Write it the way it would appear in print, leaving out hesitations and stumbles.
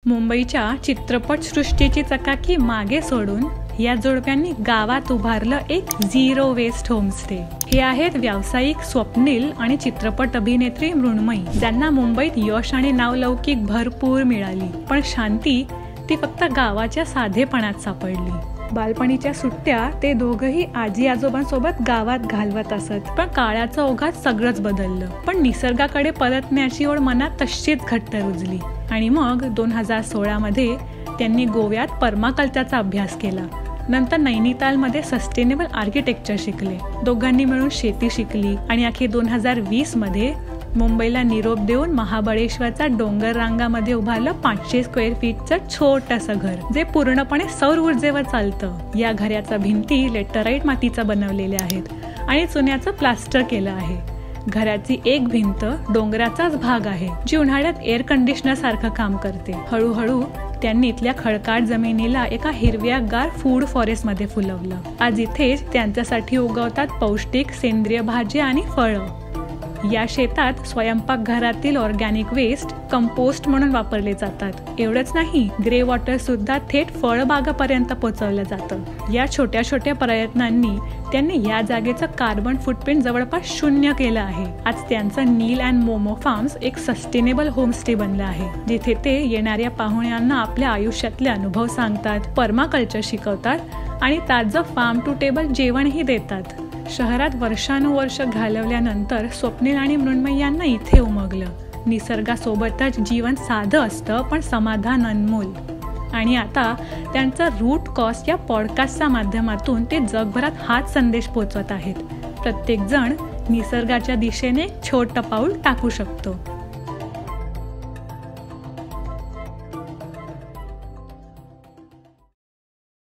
मुंबईच्या चित्रपटसृष्टीची चकाकी मागे सोडून या जोडप्यांनी गावात उभारलं एक झिरो वेस्ट होमस्टे। हे आहेत व्यावसायिक स्वप्नील आणि चित्रपट अभिनेत्री मृण्मयी, ज्यांना मुंबईत यश आणि नावलौकिक भरपूर मिळाली, पण शांती ती फक्त गावाच्या साधेपणात सापडली। बालपणीच्या सुट्ट्या ते दोघंही आजी आजोबांसोबत गावात घालवत असत, पण काळाच्या ओघात सगळंच बदललं। पण निसर्गाकडे परतण्याची ओढ मनात तशीच घट्ट रुजली आणि मग 2016 मध्ये त्यांनी गोव्यात पर्माकल्चरचा अभ्यास केला। नंतर नैनितालमध्ये सस्टेनेबल आर्किटेक्चर शिकले। दोघांनी मिळून शेती शिकली आणि अखेर 2020 मध्ये मुंबईला निरोप देऊन महाबळेश्वरचा डोंगर रांगामध्ये उभारलं 500 स्क्वेअर फीटचं छोटंसं घर, जे पूर्णपणे सौर ऊर्जेवर चालतं। या घराच्या भिंती लेटराईट मातीचा बनवलेल्या आहेत आणि चुन्याचं प्लास्टर केलं आहे। घराची एक भिंत डोंगराचाच भाग आहे, जी उन्हाळ्यात एअर कंडिशनर सारखं काम करते। हळूहळू त्यांनी इथल्या खडकाळ जमिनीला एका हिरव्यागार फूड फॉरेस्ट मध्ये फुलवलं। आज इथेच त्यांच्यासाठी उगवतात पौष्टिक सेंद्रिय भाज्या आणि फळं। या शेतात स्वयंपाकघरातील ऑर्गॅनिक वेस्ट कंपोस्ट म्हणून वापरले जातात। एवढंच नाही, ग्रे वॉटर सुद्धा थेट फळबागापर्यंत पोहोचवलं जातं। या छोट्या छोट्या प्रयत्नांनी त्यांनी या जागेचं कार्बन फुटप्रिंट जवळपास 0 केलं आहे। आज त्यांचं नील अँड मोमो फार्म्स एक सस्टेनेबल होमस्टे बनलं आहे, जिथे ते येणाऱ्या पाहुण्यांना आपल्या आयुष्यातले अनुभव सांगतात, पर्माकल्चर शिकवतात आणि ताजं फार्म टू टेबल जेवणही देतात। शहरात वर्षानुवर्ष घालवल्यानंतर स्वप्नील आणि मृण्मयी यांना इथे उमगलं। निसर्गासोबतच जीवन साधं असतं, पण समाधान अनमोल। आणि आता त्यांचा रूट कॉज या पॉडकास्टच्या माध्यमातून ते जगभरात हाच संदेश पोहोचवत आहेत। प्रत्येक जण निसर्गाच्या दिशेने एक छोटं पाऊल टाकू शकतो।